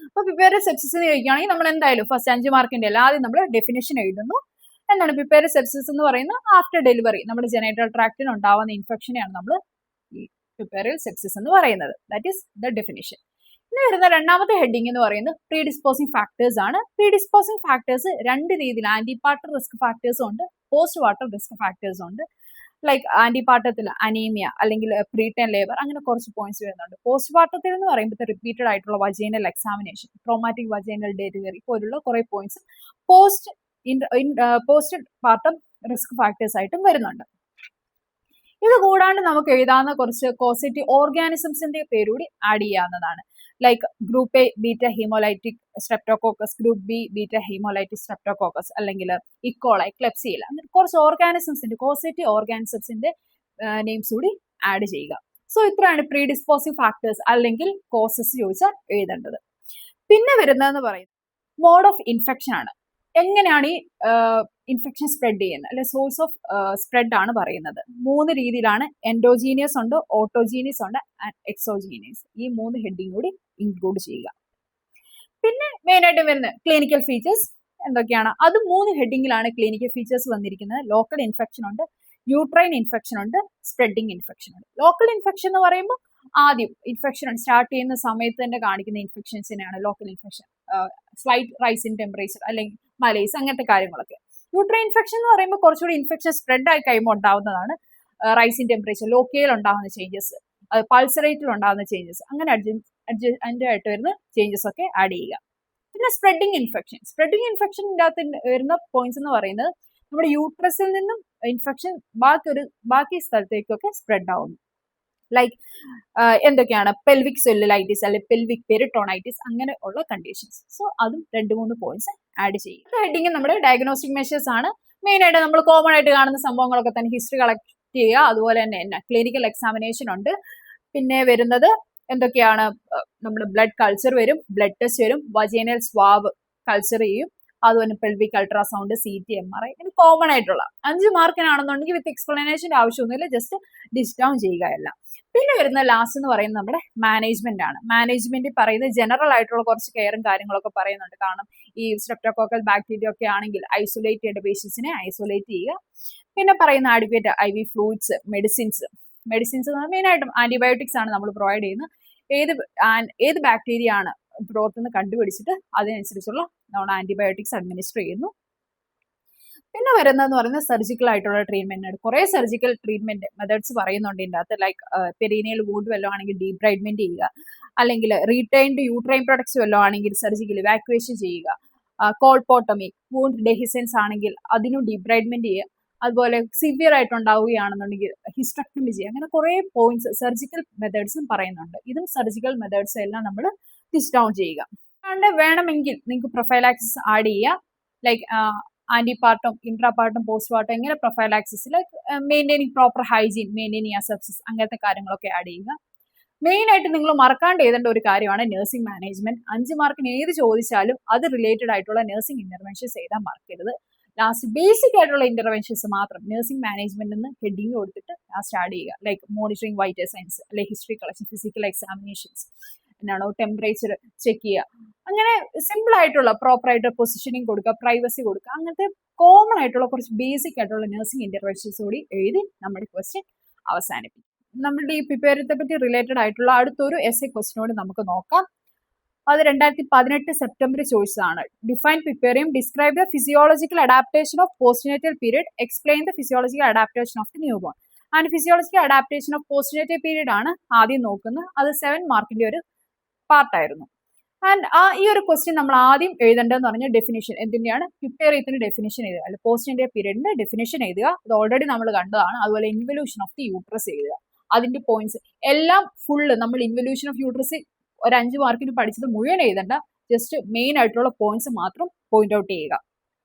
A: അപ്പൊ പിപ്പേറിയൽ സെപ്സിസ് എന്ന് ചോദിക്കുകയാണെങ്കിൽ നമ്മൾ എന്തായാലും ഫസ്റ്റ് 5 മാർക്കിന്റെ അല്ല, ആദ്യം നമ്മൾ ഡെഫിനേഷൻ എഴുതുന്നു. എന്താണ് പിപ്പേറിയൽ സെപ്സിസ് എന്ന് പറയുന്നത്? ആഫ്റ്റർ ഡെലിവറി നമ്മുടെ ജെനൈറ്റൽ ട്രാക്റ്റിൽ ഉണ്ടാവുന്ന ഇൻഫെക്ഷനെയാണ് നമ്മൾ ഈ പിപ്പേറിയൽ സെപ്സിസ് എന്ന് പറയുന്നത്. That is the definition. ഇനി വരുന്ന രണ്ടാമത്തെ ഹെഡിങ് എന്ന് പറയുന്നത് പ്രീഡിസ്പോസിംഗ് ഫാക്ടേഴ്സ് ആണ്. പ്രീഡിസ്പോസിംഗ് ഫാക്ടേഴ്സ് 2 രീതിയിൽ, ആന്റിപാർട്ടർ റിസ്ക് ഫാക്ടേഴ്സും ഉണ്ട്, പോസ്റ്റ് വാർട്ടർ റിസ്ക് ഫാക്ടേഴ്സും ഉണ്ട്. ലൈക്ക് ആന്റിപാർട്ടത്തിൽ അനീമിയ അല്ലെങ്കിൽ പ്രീടേൺ ലേബർ, അങ്ങനെ കുറച്ച് പോയിന്റ്സ് വരുന്നുണ്ട്. പോസ്റ്റ് വാർട്ടത്തിൽ എന്ന് പറയുമ്പോൾ റിപ്പീറ്റഡ് ആയിട്ടുള്ള vaginal examination, traumatic vaginal delivery പോലുള്ള കുറെ points post partum risk factors ആയിട്ടും വരുന്നുണ്ട്. ഇത് കൂടാണ്ട് നമുക്ക് എഴുതാവുന്ന കുറച്ച് കോസേറ്റീവ് ഓർഗാനിസംസിന്റെ പേരുകൂടി ആഡ് ചെയ്യാവുന്നതാണ്. Like group A beta haemolytic streptococcus, group B beta haemolytic streptococcus, അല്ലെങ്കിൽ ഇക്കോളൈ, ക്ലെപ്സിയില, അങ്ങനെ കുറച്ച് ഓർഗാനിസംസിന്റെ കോസേറ്റീവ് ഓർഗാനിസംസിന്റെ നെയിംസ് കൂടി ആഡ് ചെയ്യുക. സോ ഇത്രയാണ് പ്രീഡിസ്പോസിംഗ് ഫാക്ടേഴ്സ് അല്ലെങ്കിൽ കോസസ് ചോദിച്ചാൽ എഴുതേണ്ടത്. പിന്നെ വരുന്നതെന്ന് പറയുന്നത് മോഡ് ഓഫ് ഇൻഫെക്ഷൻ ആണ്. എങ്ങനെയാണ് ഈ ഇൻഫെക്ഷൻ സ്പ്രെഡ് ചെയ്യുന്നത്, അല്ലെ സോഴ്സ് ഓഫ് സ്പ്രെഡ് ആണ് പറയുന്നത്. 3 രീതിയിലാണ്. എൻഡോജീനിയസ് ഉണ്ട്, ഓട്ടോജീനിയസ് ഉണ്ട്, എക്സോജീനിയസ്. ഈ 3 ഹെഡിങ് കൂടി ഇൻക്ലൂഡ് ചെയ്യുക. പിന്നെ മെയിൻ ആയിട്ട് വരുന്ന ക്ലിനിക്കൽ ഫീച്ചേഴ്സ് എന്തൊക്കെയാണ്? അത് 3 ഹെഡിങ്ങിലാണ് ക്ലിനിക്കൽ ഫീച്ചേഴ്സ് വന്നിരിക്കുന്നത്. ലോക്കൽ ഇൻഫെക്ഷൻ ഉണ്ട്, യൂട്രൈൻ ഇൻഫെക്ഷൻ ഉണ്ട്, സ്പ്രെഡിങ് ഇൻഫെക്ഷൻ ഉണ്ട്. ലോക്കൽ ഇൻഫെക്ഷൻ എന്ന് പറയുമ്പോൾ ആദ്യം ഇൻഫെക്ഷൻ സ്റ്റാർട്ട് ചെയ്യുന്ന സമയത്ത് തന്നെ കാണിക്കുന്ന ഇൻഫെക്ഷൻസിനെയാണ് local infection. Slight rise in temperature അല്ലെങ്കിൽ മലേസ് അങ്ങനത്തെ കാര്യങ്ങളൊക്കെ. യൂട്രൈൻ ഇൻഫെക്ഷൻ എന്ന് പറയുമ്പോൾ കുറച്ചുകൂടി ഇൻഫെക്ഷൻ സ്പ്രെഡ് ആയി കഴിയുമ്പോൾ ഉണ്ടാവുന്നതാണ് റൈസ് ഇൻ ടെമ്പറേച്ചർ, ലോക്കയിൽ ഉണ്ടാകുന്ന ചേഞ്ചസ്, പൾസ് റേറ്റിൽ ഉണ്ടാകുന്ന ചേഞ്ചസ്, അങ്ങനെ അതിൻ്റെ ആയിട്ട് വരുന്ന ചേഞ്ചസ് ഒക്കെ ആഡ് ചെയ്യുക. പിന്നെ സ്പ്രെഡിങ് ഇൻഫെക്ഷൻ്റെ അകത്ത് വരുന്ന പോയിന്റ്സ് എന്ന് പറയുന്നത് നമ്മുടെ യൂട്രസിൽ നിന്നും ഇൻഫെക്ഷൻ ബാക്കി സ്ഥലത്തേക്കൊക്കെ സ്പ്രെഡ് ആവുന്നു. ലൈക്ക് എന്തൊക്കെയാണ് പെൽവിക് സെല്ലുലൈറ്റിസ് അല്ലെങ്കിൽ പെൽവിക് പെരിട്ടോണൈറ്റിസ് അങ്ങനെ ഉള്ള കണ്ടീഷൻസ്. സോ അതും 2-3 പോയിന്റ്സ് ആഡ് ചെയ്യും. ഹെഡിങ് നമ്മുടെ ഡയഗ്നോസ്റ്റിക് മെഷേഴ്സ് ആണ്. മെയിൻ ആയിട്ട് നമ്മൾ കോമൺ ആയിട്ട് കാണുന്ന സംഭവങ്ങളൊക്കെ തന്നെ ഹിസ്റ്ററി കളക്ട് ചെയ്യുക, അതുപോലെ തന്നെ ക്ലിനിക്കൽ എക്സാമിനേഷൻ ഉണ്ട്. പിന്നെ വരുന്നത് എന്തൊക്കെയാണ്, നമ്മുടെ ബ്ലഡ് കൾച്ചർ വരും, ബ്ലഡ് ടെസ്റ്റ് വരും, വജൈനൽ സ്വാബ് കൾച്ചർ ചെയ്യും, അതുപോലെ പെൽവിക് അൾട്രാസൗണ്ട്, CT, MRI, ഇങ്ങനെ കോമൺ ആയിട്ടുള്ള 5 മാർക്കിനാണെന്നുണ്ടെങ്കിൽ വിത്ത് എക്സ്പ്ലനേഷൻ്റെ ആവശ്യമൊന്നുമില്ല, ജസ്റ്റ് ഡിസ്റ്റ് ഡൗൺ ചെയ്യുക എല്ലാം. പിന്നെ വരുന്ന ലാസ്റ്റ് എന്ന് പറയുന്നത് നമ്മുടെ മാനേജ്മെന്റ് ആണ്. മാനേജ്മെന്റ് പറയുന്നത് ജനറൽ ആയിട്ടുള്ള കുറച്ച് കെയറും കാര്യങ്ങളൊക്കെ പറയുന്നുണ്ട്. കാരണം ഈ സ്ട്രെപ്റ്റോകോക്കൽ ബാക്ടീരിയ ഒക്കെ ആണെങ്കിൽ ഐസൊലേറ്റ് ചെയ്യേണ്ട പേഷ്യൻസിനെ ഐസൊലേറ്റ് ചെയ്യുക. പിന്നെ പറയുന്ന adequate IV fluids, medicines main ആയിട്ടും ആന്റിബയോട്ടിക്സ് ആണ് നമ്മൾ പ്രൊവൈഡ് ചെയ്യുന്നത്. ഏത് ബാക്ടീരിയ ആണ് ഗ്രോത്ത് കണ്ടുപിടിച്ചിട്ട് അതിനനുസരിച്ചുള്ള നമ്മൾ ആന്റിബയോട്ടിക്സ് അഡ്മിനിസ്റ്റർ ചെയ്യുന്നു. പിന്നെ വരുന്നതെന്ന് പറയുന്നത് സർജിക്കൽ ആയിട്ടുള്ള ട്രീറ്റ്മെന്റ് ആണ്. കുറേ സർജിക്കൽ ട്രീറ്റ്മെന്റ് മെത്തേഡ്സ് പറയുന്നുണ്ട് ഇതിൻ്റെ അകത്ത്. ലൈക്ക് പെരീനിയൽ വൂണ്ട് വല്ലതും ആണെങ്കിൽ ഡീബ്രൈഡ്മെന്റ് ചെയ്യുക, അല്ലെങ്കിൽ റീറ്റൈൻഡ് യൂട്രൈൻ പ്രൊഡക്ട്സ് വല്ലതും ആണെങ്കിൽ സർജിക്കൽ ഇവാക്യുവേഷൻ ചെയ്യുക, കോൾപോട്ടമി, വൂണ്ട് ഡെഹിസൻസ് ആണെങ്കിൽ അതിനും ഡീബ്രൈഡ്മെന്റ് ചെയ്യുക, അതുപോലെ സിവിയർ ആയിട്ടുണ്ടാവുകയാണെന്നുണ്ടെങ്കിൽ ഹിസ്റ്റക്ടമി ചെയ്യുക. അങ്ങനെ കുറേ പോയിന്റ്സ് സർജിക്കൽ മെത്തേഡ്സും പറയുന്നുണ്ട്. ഇതും സർജിക്കൽ മെത്തേഡ്സ് എല്ലാം നമ്മൾ ലിസ്റ്റ് ഡൗൺ ചെയ്യുക. അതുകൊണ്ട് വേണമെങ്കിൽ നിങ്ങൾക്ക് പ്രൊഫൈലാക്സിസ് ആഡ് ചെയ്യുക. ലൈക്ക് ആന്റിപാർട്ടം, ഇൻട്രാപാർട്ടം, പോസ്റ്റ്പാർട്ടം, എങ്ങനെ prophylaxis, like maintaining proper hygiene, maintaining asepsis, അങ്ങനത്തെ കാര്യങ്ങളൊക്കെ ആഡ് ചെയ്യുക. മെയിൻ ആയിട്ട് നിങ്ങൾ മറക്കാണ്ട് എഴുതേണ്ട ഒരു കാര്യമാണ് നഴ്സിംഗ് മാനേജ്മെന്റ്. 5 മാർക്കിന് ഏത് ചോദിച്ചാലും അത് റിലേറ്റഡ് ആയിട്ടുള്ള നഴ്സിംഗ് ഇന്റർവെൻഷൻസ് എഴുതാൻ മറക്കരുത്. ലാസ്റ്റ് ബേസിക് ആയിട്ടുള്ള ഇന്റർവെൻഷൻസ് മാത്രം നഴ്സിംഗ് മാനേജ്മെന്റ് എന്ന് ഹെഡിങ് കൊടുത്തിട്ട് ലാസ്റ്റ് ആഡ് ചെയ്യുക. ലൈക്ക് മോണിറ്ററിംഗ് വൈറ്റൽ സൈൻസ്, അല്ലെങ്കിൽ ഹിസ്റ്ററി കളക്ഷൻ, ഫിസിക്കൽ എക്സാമിനേഷൻസ്, എന്നാണോ ടെമ്പറേച്ചർ ചെക്ക് ചെയ്യുക, അങ്ങനെ സിമ്പിൾ ആയിട്ടുള്ള പ്രോപ്പർ ആയിട്ട് പൊസിഷനിങ് കൊടുക്കുക, പ്രൈവസി കൊടുക്കുക, അങ്ങനത്തെ കോമൺ ആയിട്ടുള്ള കുറച്ച് ബേസിക് ആയിട്ടുള്ള നഴ്സിംഗ് ഇന്റർവെൻഷൻസ് കൂടി എഴുതി നമ്മുടെ ക്വസ്റ്റ്യൻ അവസാനിപ്പിക്കും. നമ്മളുടെ ഈ പ്രിപ്പയറത്തെ പറ്റി റിലേറ്റഡ് ആയിട്ടുള്ള അടുത്തൊരു essay ക്വസ്റ്റ്യനോട് നമുക്ക് നോക്കാം. അത് 2018 സെപ്റ്റംബർ ചോദിച്ചതാണ്. Define puerperium, describe the physiological adaptation of postnatal period, explain the physiological adaptation of the new born. And physiological adaptation of postnatal period ആണ് ആദ്യം നോക്കുന്നത്. അത് 7 മാർക്കിന്റെ ഒരു പാർട്ടായിരുന്നു. ആൻഡ് ഈ ഒരു ക്വസ്റ്റ്യൻ നമ്മൾ ആദ്യം എഴുതേണ്ടതെന്ന് പറഞ്ഞാൽ ഡെഫിനിഷൻ, എന്തിൻ്റെയാണ്, പ്രിപ്പയറിയത്തിന് ഡെഫിനിഷൻ എഴുതുക, അല്ലെ പോസ്റ്റ്നേറ്റൽ പീരീഡിന്റെ ഡെഫിനിഷൻ എഴുതുക. അത് ഓൾറെഡി നമ്മൾ കണ്ടതാണ്. അതുപോലെ ഇൻവല്യൂഷൻ ഓഫ് ദി യൂട്രസ് എഴുതുക, അതിന്റെ പോയിന്റ്സ് എല്ലാം ഫുള്ള് നമ്മൾ ഇൻവല്യൂഷൻ ഓഫ് യൂട്രസ് ഒരു 5 മാർക്കിന് പഠിച്ചത് മുഴുവൻ എഴുതണ്ട, ജസ്റ്റ് മെയിൻ ആയിട്ടുള്ള പോയിന്റ്സ് മാത്രം പോയിന്റ് ഔട്ട് ചെയ്യുക.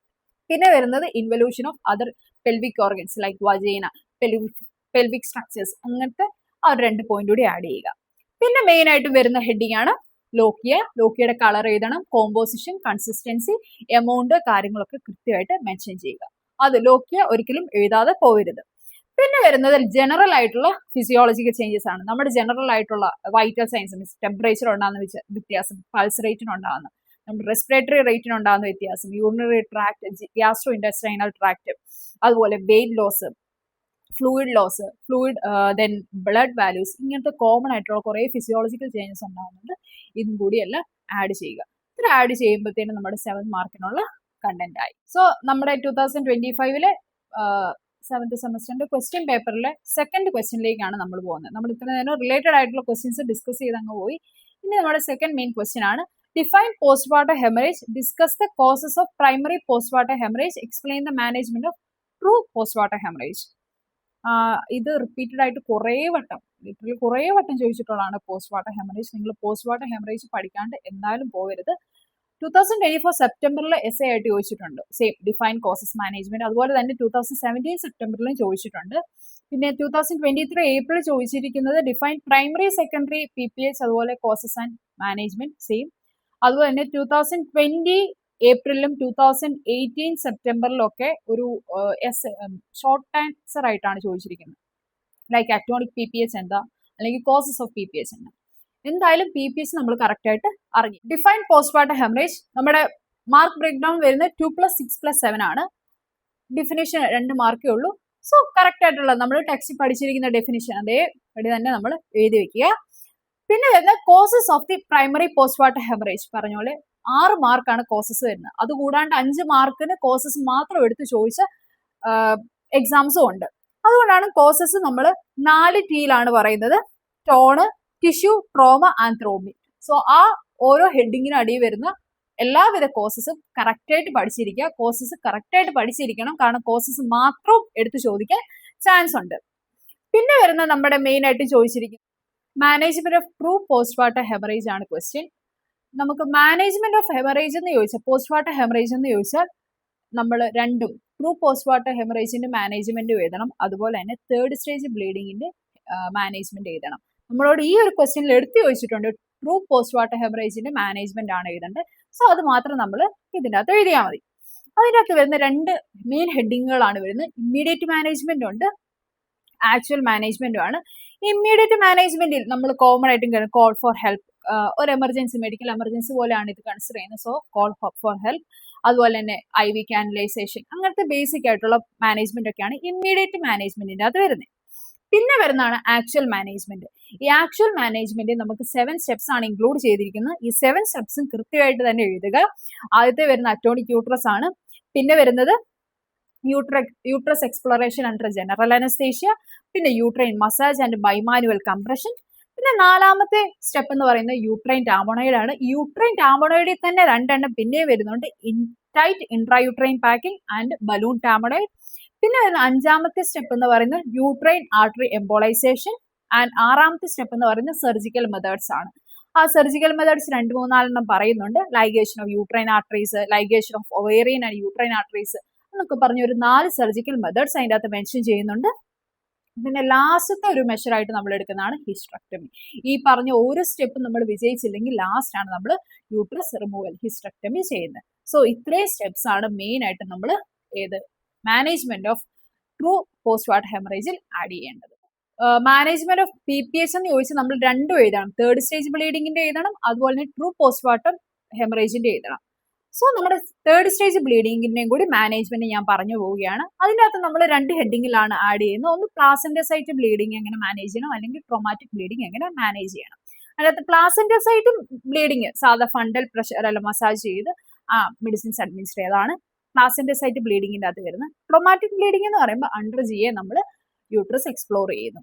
A: പിന്നെ വരുന്നത് involution of other pelvic organs like vagina, pelvic structures, അങ്ങനത്തെ ആ 2 പോയിന്റ് കൂടി ആഡ് ചെയ്യുക. പിന്നെ മെയിൻ ആയിട്ട് വരുന്ന ഹെഡിങ് ആണ് ലോക്കിയുടെ കളർ എഴുതണം, കോമ്പോസിഷൻ, കൺസിസ്റ്റൻസി, എമൗണ്ട്, കാര്യങ്ങളൊക്കെ കൃത്യമായിട്ട് മെൻഷൻ ചെയ്യുക. അത് ലോക്കിയ ഒരിക്കലും എഴുതാതെ പോകരുത്. പിന്നെ വരുന്നത് ജനറൽ ആയിട്ടുള്ള ഫിസിയോളജിക്കൽ ചേഞ്ചസ് ആണ്. നമ്മുടെ ജനറൽ ആയിട്ടുള്ള വൈറ്റൽ സയൻസ്, മീൻസ് ടെമ്പറേച്ചർ ഉണ്ടാകുന്ന വ്യത്യാസം, പൾസ് റേറ്റിനുണ്ടാകുന്ന, നമ്മുടെ റെസ്പിറേറ്ററി റേറ്റിനുണ്ടാകുന്ന വ്യത്യാസം, urinary tract, gastro intestinal tract, അതുപോലെ weight loss, fluid then blood values, ഇങ്ങനത്തെ കോമൺ ആയിട്ടുള്ള കുറേ ഫിസിയോളജിക്കൽ ചേഞ്ചസ് ഉണ്ടാകുന്നുണ്ട്. ഇതും കൂടിയെല്ലാം ആഡ് ചെയ്യുക. ഇത്ര ആഡ് ചെയ്യുമ്പോഴത്തേനും നമ്മുടെ 7 മാർക്കിനുള്ള കണ്ടന്റ് ആയി. സോ നമ്മുടെ 2025 7th സെമസ്റ്ററിന്റെ ക്വസ്റ്റ്യൻ പേപ്പറിലെ സെക്കൻഡ് ക്വസ്റ്റ്യനിലേക്കാണ് നമ്മൾ പോകുന്നത്. നമ്മൾ ഇത്ര നേരം റിലേറ്റഡ് ആയിട്ടുള്ള ക്വസ്റ്റ്യൻസ് ഡിസ്കസ് ചെയ്ത് അങ്ങ് പോയി. ഇനി നമ്മുടെ സെക്കൻഡ് മെയിൻ ക്വസ്റ്റ്യൻ ആണ് ഡിഫൈൻ പോസ്റ്റ് വാട്ടർ haemorrhage, discuss the causes of primary post വാട്ടർ haemorrhage, explain the management of true post വാട്ടർ ഹെമറേജ്. ഇത് റിപ്പീറ്റഡ് ആയിട്ട് കുറേ വട്ടം ചോദിച്ചിട്ടുള്ളതാണ് പോസ്റ്റ് വാട്ടർ ഹെമറേജ്. നിങ്ങൾ പോസ്റ്റ് വാട്ടർ ഹെമറേജ് പഠിക്കാണ്ട് എന്തായാലും പോകരുത്. 2024 സെപ്റ്റംബറിൽ essay ആയിട്ട് ചോദിച്ചിട്ടുണ്ട്. Same define causes management. അതുപോലെ തന്നെ 2017 സെപ്റ്റംബറിലും ചോദിച്ചിട്ടുണ്ട്. പിന്നെ 2023 ഏപ്രിൽ ചോദിച്ചിരിക്കുന്നത് ഡിഫൈൻ പ്രൈമറി സെക്കൻഡറി PPH, അതുപോലെ കോസസ് ആൻഡ് മാനേജ്മെന്റ് സെയിം. അതുപോലെ തന്നെ 2020 ഏപ്രിലും 2018 സെപ്റ്റംബറിലും ഒക്കെ ഒരു ഷോർട്ട് ആൻസർ ആയിട്ടാണ് ചോദിച്ചിരിക്കുന്നത്. ലൈക്ക് അക്ടോണിക് PPH എന്താ, അല്ലെങ്കിൽ കോസസ് ഓഫ് PPH എന്താ. എന്തായാലും PPH നമ്മൾ കറക്റ്റ് ആയിട്ട് അറിഞ്ഞു. ഡിഫൈൻ പോസ്റ്റ് വാട്ടർ ഹെമറേജ് നമ്മുടെ മാർക്ക് ബ്രേക്ക് ഡൗൺ വരുന്നത് 2+6+7 ആണ്. ഡിഫിനേഷൻ 2 മാർക്കേ ഉള്ളൂ. സോ കറക്റ്റ് ആയിട്ടുള്ള നമ്മൾ ടെക്സ്റ്റ് പഠിച്ചിരിക്കുന്ന ഡെഫിനിഷൻ അതേപടി തന്നെ നമ്മൾ എഴുതി വെക്കുക. പിന്നെ വരുന്ന causes of the primary post വാട്ടർ ഹെമറേജ് പറഞ്ഞോളെ 6 മാർക്കാണ് കോസസ് വരുന്നത്. അതുകൂടാണ്ട് 5 മാർക്കിന് കോസസ് മാത്രം എടുത്ത് ചോദിച്ച എക്സാംസും ഉണ്ട്. അതുകൊണ്ടാണ് കോസസ് നമ്മൾ 4 Tയിലാണ് പറയുന്നത്: tone, tissue, trauma and thrombi. So ആ ഓരോ ഹെഡിങ്ങിന് അടിയിൽ വരുന്ന എല്ലാവിധ കോസസും കറക്റ്റായിട്ട് പഠിച്ചിരിക്കുക. കോസസ് കറക്റ്റായിട്ട് പഠിച്ചിരിക്കണം, കാരണം കോസസ് മാത്രം എടുത്ത് ചോദിക്കാൻ ചാൻസ് ഉണ്ട്. പിന്നെ വരുന്ന നമ്മുടെ മെയിൻ ആയിട്ട് ചോദിച്ചിരിക്കുന്നത് മാനേജ്മെന്റ് ഓഫ് ട്രൂ പോസ്റ്റ് വാട്ടർ ഹെമറേജ് ആണ് ക്വസ്റ്റ്യൻ. നമുക്ക് മാനേജ്മെന്റ് ഓഫ് ഹെമറേജ് എന്ന് ചോദിച്ചാൽ, പോസ്റ്റ് വാട്ടർ ഹെമറേജ് എന്ന് ചോദിച്ചാൽ നമ്മൾ രണ്ടും ട്രൂ പോസ്റ്റ് വാട്ടർ ഹെമറേജിന്റെ മാനേജ്മെന്റ് എഴുതണം, അതുപോലെ തന്നെ തേർഡ് സ്റ്റേജ് ബ്ലീഡിങ്ങിന്റെ മാനേജ്മെന്റ് എഴുതണം. നമ്മളോട് ഈ ഒരു ക്വസ്റ്റ്യനിൽ എടുത്ത് ചോദിച്ചിട്ടുണ്ട് ട്രൂ പോസ്റ്റ് വാട്ടർ ഹെമറേജിന്റെ മാനേജ്മെന്റ് ആണ് എഴുതേണ്ടത്. സോ അത് മാത്രം നമ്മൾ ഇതിൻ്റെ അകത്ത് എഴുതിയാൽ മതി. അതിനകത്ത് വരുന്ന 2 മെയിൻ ഹെഡിങ്ങുകളാണ് വരുന്നത്. ഇമ്മീഡിയറ്റ് മാനേജ്മെന്റ് ഉണ്ട്, ആക്ച്വൽ മാനേജ്മെന്റും ആണ്. ഇമ്മീഡിയറ്റ് മാനേജ്മെന്റിൽ നമ്മൾ കോമൺ ആയിട്ടും കോൾ ഫോർ ഹെൽപ്പ്, ഒരു എമർജൻസി, മെഡിക്കൽ എമർജൻസി പോലെയാണ് ഇത് കൺസിഡർ ചെയ്യുന്നത്. സോ കോൾ ഫോർ ഹെൽപ്പ്, അതുപോലെ തന്നെ IV കാനലൈസേഷൻ, അങ്ങനത്തെ ബേസിക് ആയിട്ടുള്ള മാനേജ്മെന്റ് ഒക്കെയാണ് ഇമ്മീഡിയറ്റ് മാനേജ്മെന്റിന്റെ അത് വരുന്നത്. പിന്നെ വരുന്നതാണ് ആക്ച്വൽ മാനേജ്മെന്റ്. ഈ ആക്ച്വൽ മാനേജ്മെന്റ് നമുക്ക് 7 സ്റ്റെപ്സ് ആണ് ഇൻക്ലൂഡ് ചെയ്തിരിക്കുന്നത്. ഈ 7 സ്റ്റെപ്സും കൃത്യമായിട്ട് തന്നെ എഴുതുക. ആദ്യത്തെ വരുന്ന അറ്റോണിക് യൂട്രസ് ആണ്. പിന്നെ വരുന്നത് uterus exploration under general anaesthesia, പിന്നെ യൂട്രൈൻ മസാജ് ആൻഡ് ബൈമാനുവൽ കംപ്രഷൻ. പിന്നെ 4ാമത്തെ സ്റ്റെപ്പ് എന്ന് പറയുന്നത് യൂട്രൈൻ ടാമോണോയിഡ് ആണ്. യൂട്രൈൻ ടാമോണോയിഡിൽ തന്നെ 2 എണ്ണം പിന്നെ വരുന്നുണ്ട്: tight intrauterine packing and balloon tamponade. പിന്നെ വരുന്ന 5ാമത്തെ സ്റ്റെപ്പ് എന്ന് പറയുന്നത് യൂട്രൈൻ ആർട്ടറി എംബോളൈസേഷൻ. ആൻഡ് 6ാമത്തെ സ്റ്റെപ്പ് എന്ന് പറയുന്നത് സർജിക്കൽ മെത്തേഡ്സ് ആണ്. ആ സർജിക്കൽ മെത്തേഡ്സ് 2-3-4 പറയുന്നുണ്ട്: ligation of uterine arteries, ligation of ovarian and uterine arteries എന്നൊക്കെ പറഞ്ഞ ഒരു 4 സർജിക്കൽ മെത്തേഡ്സ് അതിൻ്റെ അകത്ത് മെൻഷൻ ചെയ്യുന്നുണ്ട്. പിന്നെ ലാസ്റ്റത്തെ ഒരു മെഷറായിട്ട് നമ്മൾ എടുക്കുന്നതാണ് ഹിസ്റ്ററക്ടമി. ഈ പറഞ്ഞ ഓരോ സ്റ്റെപ്പും നമ്മൾ വിജയിച്ചില്ലെങ്കിൽ ലാസ്റ്റ് ആണ് നമ്മൾ യൂട്രസ് റിമൂവൽ, ഹിസ്റ്ററക്ടമി ചെയ്യുന്നത്. സോ ഇത്രയും സ്റ്റെപ്സ് ആണ് മെയിൻ ആയിട്ട് നമ്മൾ മാനേജ്മെന്റ് ഓഫ് ട്രൂ പോസ്റ്റ് വാട്ടർ ഹെമറേജിൽ ആഡ് ചെയ്യേണ്ടത്. മാനേജ്മെന്റ് ഓഫ് PPH എന്ന് ചോദിച്ചാൽ നമ്മൾ 2 എഴുതണം: തേർഡ് സ്റ്റേജ് ബ്ലീഡിങ്ങിന്റെ എഴുതണം, അതുപോലെ തന്നെ ട്രൂ പോസ്റ്റ് വാട്ടർ ഹെമറേജിന്റെ എഴുതണം. സോ നമ്മുടെ തേർഡ് സ്റ്റേജ് ബ്ലീഡിങ്ങിന്റെയും കൂടി മാനേജ്മെന്റ് ഞാൻ പറഞ്ഞു പോവുകയാണ്. അതിനകത്ത് നമ്മൾ 2 ഹെഡിങ്ങിലാണ് ആഡ് ചെയ്യുന്നത്. ഒന്ന് പ്ലാസന്റസൈറ്റ് ബ്ലീഡിങ് എങ്ങനെ മാനേജ് ചെയ്യണം, അല്ലെങ്കിൽ ട്രോമാറ്റിക് ബ്ലീഡിങ് എങ്ങനെ മാനേജ് ചെയ്യണം. അതിനകത്ത് പ്ലാസന്റസൈറ്റ് ബ്ലീഡിങ് സാധാ ഫണ്ടൽ പ്രഷർ അല്ല മസാജ് ചെയ്ത് മെഡിസിൻസ് അഡ്മിനിസ്റ്റർ ചെയ്തതാണ് പ്ലാസന്റസൈറ്റ് ബ്ലീഡിങ്ങിന്റെ അകത്ത് വരുന്നത്. ട്രോമാറ്റിക് ബ്ലീഡിംഗ് എന്ന് പറയുമ്പോൾ അണ്ടർ GA നമ്മൾ യൂട്രസ് എക്സ്പ്ലോർ ചെയ്യുന്നു.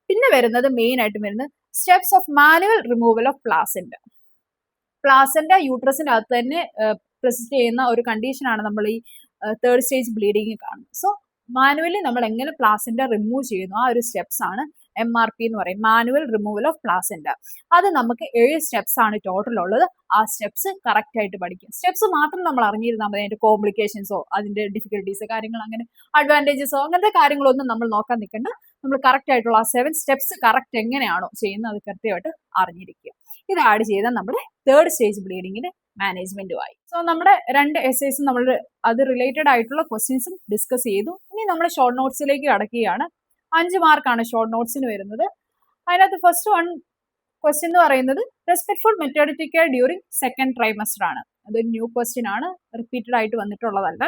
A: പിന്നെ വരുന്നത് മെയിൻ ആയിട്ട് വരുന്നത് steps of manual removal of placenta. Placenta യൂട്രസിന്റെ അകത്ത് തന്നെ പ്രസിസ്റ്റ് ചെയ്യുന്ന ഒരു കണ്ടീഷനാണ് നമ്മൾ ഈ തേർഡ് സ്റ്റേജ് ബ്ലീഡിങ് കാണുന്നത്. സോ മാനുവലി നമ്മൾ എങ്ങനെ പ്ലാസന്റ റിമൂവ് ചെയ്യുന്നു ആ ഒരു സ്റ്റെപ്സ് ആണ് MRP എന്ന് പറയും, മാനുവൽ റിമൂവൽ ഓഫ് പ്ലാസന്റ. അത് നമുക്ക് 7 സ്റ്റെപ്സ് ആണ് ടോട്ടൽ ഉള്ളത്. ആ സ്റ്റെപ്സ് കറക്റ്റ് ആയിട്ട് പഠിക്കും. സ്റ്റെപ്സ് മാത്രം നമ്മൾ അറിഞ്ഞിരുന്നാൽ മതി. അതിന്റെ കോംപ്ലിക്കേഷൻസോ അതിന്റെ ഡിഫിക്കൽട്ടീസ് കാര്യങ്ങൾ അങ്ങനെ അഡ്വാൻറ്റേജസോ അങ്ങനത്തെ കാര്യങ്ങളൊന്നും നമ്മൾ നോക്കാൻ നിൽക്കേണ്ട. നമ്മൾ കറക്റ്റ് ആയിട്ടുള്ള ആ 7 സ്റ്റെപ്സ് കറക്റ്റ് എങ്ങനെയാണോ ചെയ്യുന്നത് അത് കൃത്യമായിട്ട് അറിഞ്ഞിരിക്കുക. ഇത് ആഡ് ചെയ്താൽ നമ്മുടെ തേർഡ് സ്റ്റേജ് ബ്ലീഡിങ്ങിന്റെ മാനേജ്മെന്റുമായി. സോ നമ്മുടെ 2 essays നമ്മൾ അത് റിലേറ്റഡ് ആയിട്ടുള്ള ക്വസ്റ്റ്യൻസും ഡിസ്കസ് ചെയ്തു. ഇനി നമ്മൾ ഷോർട്ട് നോട്ട്സിലേക്ക് കടക്കുകയാണ്. 5 മാർക്കാണ് ഷോർട്ട് നോട്ട്സിന് വരുന്നത്. അതിനകത്ത് ഫസ്റ്റ് 1 ക്വസ്റ്റ്യൻ എന്ന് പറയുന്നത് respectful maternity care during second trimester ആണ്. അതൊരു ന്യൂ ക്വസ്റ്റ്യൻ ആണ്, റിപ്പീറ്റഡ് ആയിട്ട് വന്നിട്ടുള്ളതല്ല.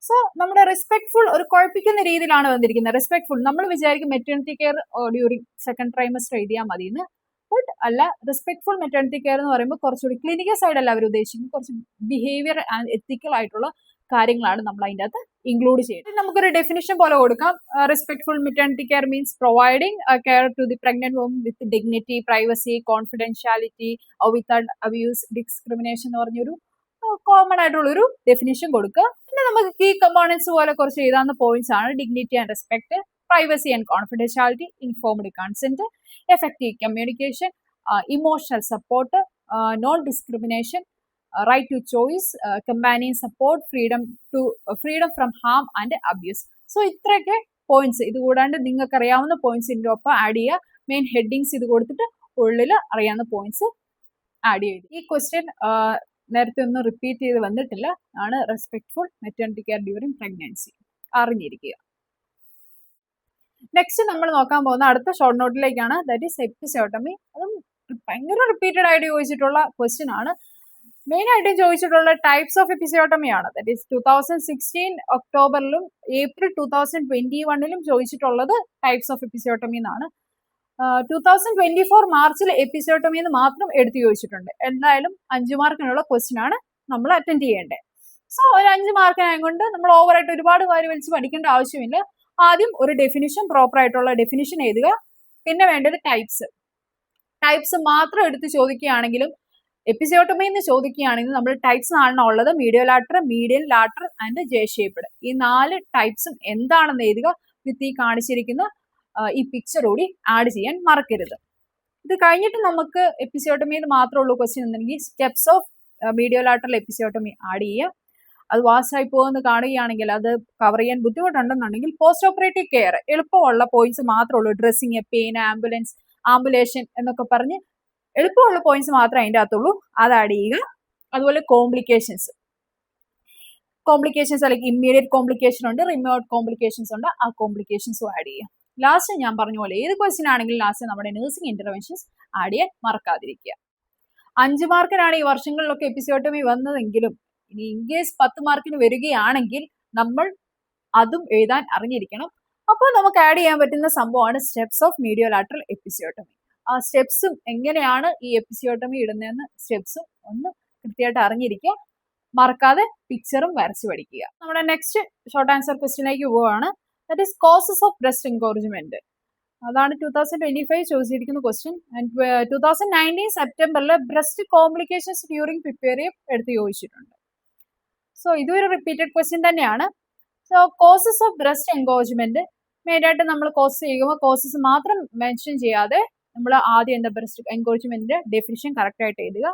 A: സോ നമ്മുടെ റെസ്പെക്ട്ഫുൾ ഒരു കുഴപ്പിക്കുന്ന രീതിയിലാണ് വന്നിരിക്കുന്നത്. റെസ്പെക്ട്ഫുൾ നമ്മൾ വിചാരിക്കും maternity care during second trimester എഴുതിയാൽ മതി എന്ന്. ബട്ട് അല്ല, റെസ്പെക്ട്ഫുൾ മെറ്റേണിറ്റി കെയർ എന്ന് പറയുമ്പോൾ കുറച്ചുകൂടി ക്ലിനിക്കൽ സൈഡ് അല്ല അവർ ഉദ്ദേശിക്കുന്നത്, കുറച്ച് ബിഹേവിയർ ആൻഡ് എത്തിക്കൽ ആയിട്ടുള്ള കാര്യങ്ങളാണ് നമ്മൾ അതിൻ്റെ അകത്ത് ഇൻക്ലൂഡ് ചെയ്യുന്നത്. നമുക്കൊരു ഡെഫിനിഷൻ പോലെ കൊടുക്കാം. Respectful maternity care means providing care to the pregnant woman with dignity, privacy, confidentiality, without abuse, discrimination എന്ന് പറഞ്ഞൊരു കോമൺ ആയിട്ടുള്ളൊരു ഡെഫിനിഷൻ കൊടുക്കുക. പിന്നെ നമുക്ക് കീ കമ്പോണൻസ് പോലെ കുറച്ച് എഴുതാവുന്ന പോയിന്റ്സ് ആണ്: dignity and respect, privacy and confidentiality, informed consent, effective communication, emotional support, non-discrimination, right to choice, companion support, freedom from harm and abuse. So ഇത്രയൊക്കെ പോയിന്റ്സ്. ഇത് കൂടാണ്ട് നിങ്ങൾക്ക് അറിയാവുന്ന പോയിന്റ്സിൻ്റെ ഒപ്പം ആഡ് ചെയ്യുക. മെയിൻ ഹെഡിങ്സ് ഇത് കൊടുത്തിട്ട് ഉള്ളിൽ അറിയാവുന്ന പോയിന്റ്സ് ആഡ് ചെയ്ത്. ഈ ക്വസ്റ്റ്യൻ നേരത്തെ ഒന്നും റിപ്പീറ്റ് ചെയ്ത് വന്നിട്ടില്ല. ആണ് respectful maternity care during pregnancy. അറിഞ്ഞിരിക്കുക. നെക്സ്റ്റ് നമ്മൾ നോക്കാൻ പോകുന്ന അടുത്ത ഷോർട്ട് നോട്ടിലേക്കാണ്. That is episiotomy. അതും ഭയങ്കര റിപ്പീറ്റഡ് ആയിട്ട് ചോദിച്ചിട്ടുള്ള ക്വസ്റ്റ്യൻ ആണ്. മെയിനായിട്ടും ചോദിച്ചിട്ടുള്ള ടൈപ്സ് ഓഫ് എപ്പിസിയോട്ടമി ആണ്. ദാറ്റ് ഈസ് 2016 ഒക്ടോബറിലും ഏപ്രിൽ 2021 ചോദിച്ചിട്ടുള്ളത് ടൈപ്സ് ഓഫ് എപ്പിസിയോട്ടമി എന്നാണ്. 2024 മാർച്ചിൽ എപ്പിസിയോട്ടമി എന്ന് മാത്രം എടുത്തു ചോദിച്ചിട്ടുണ്ട്. എന്തായാലും 5 മാർക്കിനുള്ള ക്വസ്റ്റ്യൻ ആണ് നമ്മൾ അറ്റൻഡ് ചെയ്യേണ്ടത്. സോ ഒരു 5 മാർക്കിനായതുകൊണ്ട് നമ്മൾ ഓവറായിട്ട് ഒരുപാട് കാര്യം വലിച്ച് പഠിക്കേണ്ട ആവശ്യമില്ല. ആദ്യം ഒരു ഡെഫിനിഷൻ, പ്രോപ്പർ ആയിട്ടുള്ള ഡെഫിനിഷൻ എഴുതുക. പിന്നെ വേണ്ടത് ടൈപ്സ് മാത്രം എടുത്ത് ചോദിക്കുകയാണെങ്കിലും എപ്പിസിയോട്ടമി എന്ന് ചോദിക്കുകയാണെങ്കിൽ നമ്മൾ ടൈപ്സ് ആണ് ഉള്ളത്. Mediolateral, median lateral and J shaped. ഈ 4 ടൈപ്സും എന്താണെന്ന് എഴുതുക. വിത്ത് ഈ കാണിച്ചിരിക്കുന്ന ഈ പിക്ചർ കൂടി ആഡ് ചെയ്യാൻ മറക്കരുത്. ഇത് കഴിഞ്ഞിട്ട് നമുക്ക് എപ്പിസിയോട്ടമി മാത്രമുള്ള ക്വസ്റ്റ്യൻ ഉണ്ടെങ്കിൽ സ്റ്റെപ്സ് ഓഫ് മീഡിയോലാറ്ററൽ എപ്പിസിയോട്ടമി ആഡ് ചെയ്യുക. അത് വാസ്റ്റായി പോകുമെന്ന് കാണുകയാണെങ്കിൽ, അത് കവർ ചെയ്യാൻ ബുദ്ധിമുട്ടുണ്ടെന്നുണ്ടെങ്കിൽ പോസ്റ്റ് ഓപ്പറേറ്റീവ് കെയർ എളുപ്പമുള്ള പോയിന്റ്സ് മാത്രമേ ഉള്ളൂ. ഡ്രസ്സിങ്, പെയിൻ, ആംബുലേഷൻ എന്നൊക്കെ പറഞ്ഞ് എളുപ്പമുള്ള പോയിന്റ്സ് മാത്രമേ അതിൻ്റെ അകത്തുള്ളൂ. അത് ആഡ് ചെയ്യുക. അതുപോലെ കോംപ്ലിക്കേഷൻസ് അല്ലെങ്കിൽ ഇമ്മീഡിയറ്റ് കോംപ്ലിക്കേഷൻ ഉണ്ട്, റിമോട്ട് കോംപ്ലിക്കേഷൻസ് ഉണ്ട്. ആ കോംപ്ലിക്കേഷൻസും ആഡ് ചെയ്യുക. ലാസ്റ്റ് ഞാൻ പറഞ്ഞ പോലെ ഏത് ക്വസ്റ്റ്യൻ ആണെങ്കിലും ലാസ്റ്റ് നമ്മുടെ നഴ്സിംഗ് ഇന്റർവെൻഷൻസ് ആഡ് ചെയ്യാൻ മറക്കാതിരിക്കുക. 5 മാർക്കിനാണ് ഈ വർഷങ്ങളിലൊക്കെ എപ്പിസിയോട്ടമി വന്നതെങ്കിലും ഇനി ഇൻ കേസ് 10 മാർക്കിന് വരികയാണെങ്കിൽ നമ്മൾ അതും എഴുതാൻ അറിഞ്ഞിരിക്കണം. അപ്പോൾ നമുക്ക് ആഡ് ചെയ്യാൻ പറ്റുന്ന സംഭവമാണ് സ്റ്റെപ്സ് ഓഫ് മീഡിയോലാറ്ററൽ എപ്പിസിയോട്ടമി. ആ സ്റ്റെപ്സും എങ്ങനെയാണ് ഈ എപ്പിസിയോട്ടമി ഇടുന്നതെന്ന് സ്റ്റെപ്സും ഒന്ന് കൃത്യമായിട്ട് അറിഞ്ഞിരിക്കുക. മറക്കാതെ പിക്ചറും വരച്ച് പഠിക്കുക. നമ്മുടെ നെക്സ്റ്റ് ഷോർട്ട് ആൻസർ ക്വസ്റ്റ്യനിലേക്ക് പോവുകയാണ്. That is causes of breast engorgement. അതാണ് 2025 ചോദിച്ചിരിക്കുന്ന ക്വസ്റ്റ്യൻ. ആൻഡ് 2019 സെപ്റ്റംബറിൽ ബ്രസ്റ്റ് കോംപ്ലിക്കേഷൻസ് ഡ്യൂറിങ് പിപ്പേറിയം എടുത്ത് ചോദിച്ചിട്ടുണ്ട്. സോ ഇതൊരു റിപ്പീറ്റഡ് ക്വസ്റ്റ്യൻ തന്നെയാണ്. സോ കോസസ് ഓഫ് ബ്രസ്റ്റ് എൻകോറേജ്മെന്റ് മെയിനായിട്ട് നമ്മൾ കോസസ് ചെയ്യുമ്പോൾ കോസസ് മാത്രം മെൻഷൻ ചെയ്യാതെ നമ്മൾ ആദ്യം എന്താ ബ്രസ്റ്റ് എൻകോറേജ്മെന്റിന്റെ ഡെഫിനിഷൻ കറക്റ്റ് ആയിട്ട് എഴുതുക.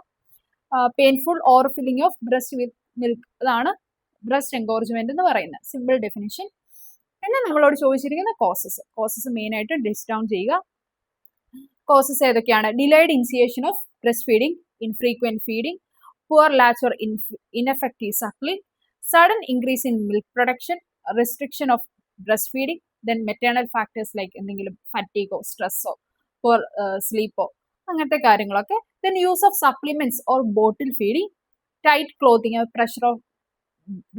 A: Painful or filling of breast with milk, അതാണ് ബ്രസ്റ്റ് എൻകോറേജ്മെന്റ് എന്ന് പറയുന്നത് സിമ്പിൾ ഡെഫിനിഷൻ. പിന്നെ നമ്മളോട് ചോദിച്ചിരിക്കുന്ന കോസസ് മെയിനായിട്ട് ലിസ്റ്റ് ഡൗൺ ചെയ്യുക. കോസസ് ഏതൊക്കെയാണ്? Delayed initiation of breast feeding, infrequent feeding, poor latch or ineffective suckling, sudden increase in milk production, restriction of breast feeding, then maternal factors like എന്തെങ്കിലും ഫറ്റീഗോ, സ്ട്രെസ്സോ, poor സ്ലീപ്പോ, അങ്ങനത്തെ കാര്യങ്ങളൊക്കെ. Then use of supplements or bottle feeding, tight clothing, pressure of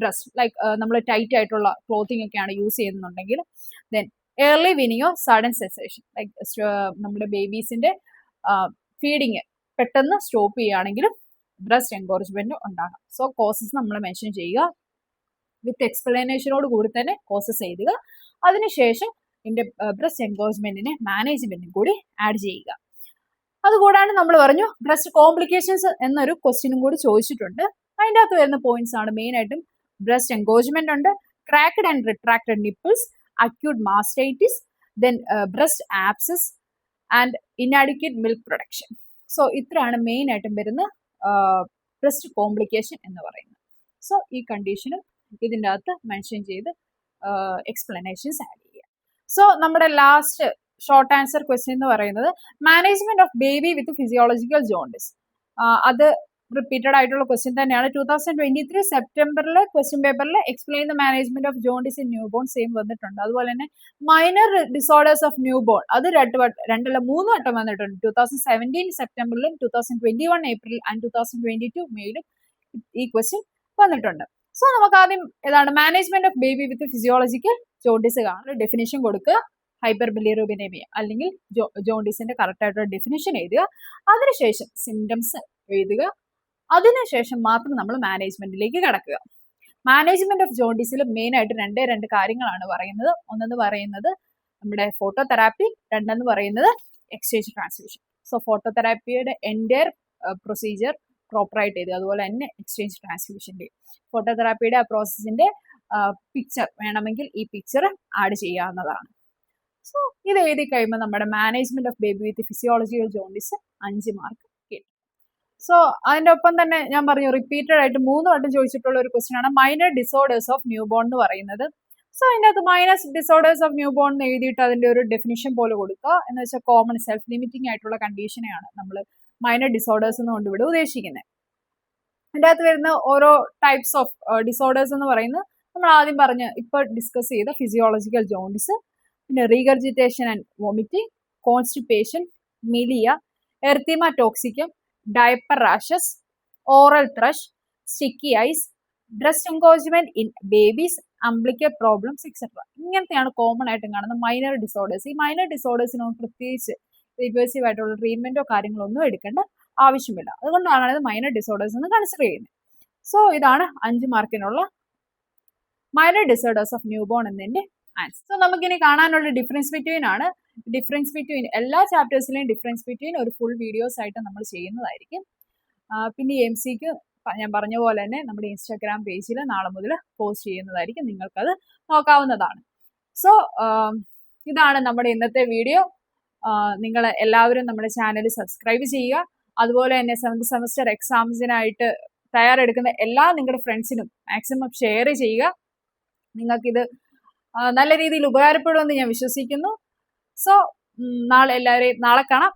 A: breast like നമ്മൾ tight ആയിട്ടുള്ള clothing ഒക്കെയാണ് use ചെയ്യുന്നുണ്ടെങ്കിൽ. Then early weaning or sudden cessation like നമ്മുടെ ബേബീസിന്റെ ഫീഡിങ് പെട്ടെന്ന് സ്റ്റോപ്പ് ചെയ്യുകയാണെങ്കിലും ബ്രസ്റ്റ് എൻകോറേജ്മെന്റ് ഉണ്ടാകാം. സോ കോസസ് നമ്മൾ മെൻഷൻ ചെയ്യുക. വിത്ത് എക്സ്പ്ലനേഷനോട് കൂടി തന്നെ കോസസ് എഴുതുക. അതിനുശേഷം ഇതിന്റെ ബ്രസ്റ്റ് എൻകോറേജ്മെന്റിനെ മാനേജ്മെന്റും കൂടി ആഡ് ചെയ്യുക. അതുകൂടാണ്ട് നമ്മൾ പറഞ്ഞു ബ്രസ്റ്റ് കോംപ്ലിക്കേഷൻസ് എന്നൊരു ക്വസ്റ്റ്യനും കൂടി ചോദിച്ചിട്ടുണ്ട്. അതിൻ്റെ അകത്ത് വരുന്ന പോയിന്റ്സ് ആണ് മെയിനായിട്ടും ബ്രസ്റ്റ് എൻകോറേജ്മെന്റ് ഉണ്ട്, cracked and retracted nipples, acute mastitis, then breast abscissa and inadequate milk production. So ഇത്രയാണ് മെയിനായിട്ടും വരുന്ന ബ്രസ്റ്റ് കോംപ്ലിക്കേഷൻ എന്ന് പറയുന്നത്. സോ ഈ കണ്ടീഷനും ഇതിൻ്റെ അകത്ത് മെൻഷൻ ചെയ്ത് എക്സ്പ്ലനേഷൻസ് ആഡ് ചെയ്യുക. സോ നമ്മുടെ ലാസ്റ്റ് ഷോർട്ട് ആൻസർ ക്വസ്റ്റ്യൻ എന്ന് പറയുന്നത് management of baby with physiological jaundice. അത് റിപ്പീറ്റഡ് ആയിട്ടുള്ള ക്വസ്റ്റ്യൻ തന്നെയാണ്. 2023 സെപ്റ്റംബറിൽ ക്വസ്റ്റ്യൻ പേപ്പറിൽ explain the management of jaundice in new born same വന്നിട്ടുണ്ട്. അതുപോലെ തന്നെ minor disorders of new bone അത് 3 വട്ടം വന്നിട്ടുണ്ട്. 2017 സെപ്റ്റംബറിലും 2021 ഏപ്രിൽ ആൻഡ് 2022 മെയിലും ഈ ക്വസ്റ്റ്യൻ വന്നിട്ടുണ്ട്. സോ നമുക്ക് ആദ്യം ഏതാണ് management of baby with physiological jaundice കാണുക. ഡെഫിനിഷൻ കൊടുക്കുക. ഹൈപ്പർബിലിറൂബിനേമിയ അല്ലെങ്കിൽ ജോണ്ടിസിന്റെ കറക്റ്റ് ആയിട്ടുള്ള ഡെഫിനിഷൻ എഴുതുക. അതിനുശേഷം സിംറ്റംസ് എഴുതുക. അതിനുശേഷം മാത്രം നമ്മൾ മാനേജ്മെന്റിലേക്ക് കടക്കുക. മാനേജ്മെന്റ് ഓഫ് ജോണ്ടിസിൽ മെയിൻ ആയിട്ട് രണ്ട് കാര്യങ്ങളാണ് പറയുന്നത്. ഒന്നെന്ന് പറയുന്നത് നമ്മുടെ ഫോട്ടോതെറാപ്പി, രണ്ടെന്ന് പറയുന്നത് എക്സ്ചേഞ്ച് ട്രാൻസ്ഫ്യൂഷൻ. സോ ഫോട്ടോതെറാപ്പിയുടെ എൻറ്റയർ പ്രൊസീജിയർ പ്രോപ്പറായിട്ട് എഴുതുക. അതുപോലെ തന്നെ എക്സ്ചേഞ്ച് ട്രാൻസ്ഫ്യൂഷൻ്റെ ഫോട്ടോതെറാപ്പിയുടെ ആ പ്രോസസ്സിന്റെ പിക്ചർ വേണമെങ്കിൽ ഈ പിക്ചർ ആഡ് ചെയ്യാവുന്നതാണ്. സോ ഇത് എഴുതി കഴിയുമ്പോൾ നമ്മുടെ management of baby with physiological jaundice 5 mark കിട്ടും. സോ അതിൻ്റെ ഒപ്പം തന്നെ ഞാൻ പറഞ്ഞു റിപ്പീറ്റഡ് ആയിട്ട് 3 വട്ടം ചോദിച്ചിട്ടുള്ള ഒരു ക്വസ്റ്റ്യൻ ആണ് minor disorders of new bone എന്ന് പറയുന്നത്. സോ അതിൻ്റെ അകത്ത് minor disorders of new bone എന്ന് എഴുതിയിട്ട് അതിൻ്റെ ഒരു ഡെഫിനിഷൻ പോലെ കൊടുക്കുക. എന്ന് വെച്ചാൽ കോമൺ സെൽഫ് ലിമിറ്റിംഗ് ആയിട്ടുള്ള കണ്ടീഷനെയാണ് നമ്മൾ മൈനർ ഡിസോർഡേഴ്സ് എന്നുകൊണ്ട് ഇവിടെ ഉദ്ദേശിക്കുന്നത്. അതിൻ്റെ അകത്ത് വരുന്ന ഓരോ ടൈപ്സ് ഓഫ് ഡിസോർഡേഴ്സ് എന്ന് പറയുന്നത് നമ്മൾ ആദ്യം പറഞ്ഞ് ഇപ്പോൾ ഡിസ്കസ് ചെയ്ത ഫിസിയോളജിക്കൽ ജോണ്ടിസ്, പിന്നെ regurgitation and vomiting, constipation, milia, erythema toxicum, diaper rashes, oral thrush, sticky eyes, breast engorgement in babies, umbilical problems etcetera. ഇങ്ങനത്തെയാണ് കോമൺ ആയിട്ടും കാണുന്ന മൈനർ ഡിസോർഡേഴ്സ്. ഈ മൈനർ ഡിസോർഡേഴ്സിനൊന്നും പ്രത്യേകിച്ച് റിവേഴ്സീവ് ആയിട്ടുള്ള ട്രീറ്റ്മെന്റോ കാര്യങ്ങളോ ഒന്നും എടുക്കേണ്ട ആവശ്യമില്ല. അതുകൊണ്ടാണ് ഇത് മൈനർ ഡിസോർഡേഴ്സ് എന്ന് കൺസിഡർ ചെയ്യുന്നത്. സോ ഇതാണ് 5 മാർക്കിനുള്ള minor disorders of new born എന്നതിന്റെ ആൻസർ. സോ നമുക്കിനി കാണാനുള്ള ഡിഫറൻസ് ബിറ്റ്വീൻ ആണ്. ഡിഫറൻസ് ബിറ്റ്വീൻ എല്ലാ ചാപ്റ്റേഴ്സിലെയും ഡിഫറൻസ് ബിറ്റ്വീൻ ഒരു ഫുൾ വീഡിയോസ് ആയിട്ട് നമ്മൾ ചെയ്യുന്നതായിരിക്കും. പിന്നെ MCQ ഞാൻ പറഞ്ഞ പോലെ തന്നെ നമ്മുടെ ഇൻസ്റ്റാഗ്രാം പേജിൽ നാളെ മുതൽ പോസ്റ്റ് ചെയ്യുന്നതായിരിക്കും. നിങ്ങൾക്കത് നോക്കാവുന്നതാണ്. സോ ഇതാണ് നമ്മുടെ ഇന്നത്തെ വീഡിയോ. നിങ്ങൾ എല്ലാവരും നമ്മുടെ ചാനൽ സബ്സ്ക്രൈബ് ചെയ്യുക. അതുപോലെ തന്നെ 7th സെമസ്റ്റർ എക്സാംസിനായിട്ട് തയ്യാറെടുക്കുന്ന എല്ലാ നിങ്ങളുടെ ഫ്രണ്ട്സിനും മാക്സിമം ഷെയർ ചെയ്യുക. നിങ്ങൾക്കിത് നല്ല രീതിയിൽ ഉപകാരപ്പെടുമെന്ന് ഞാൻ വിശ്വസിക്കുന്നു. സോ നാളെ കാണാം.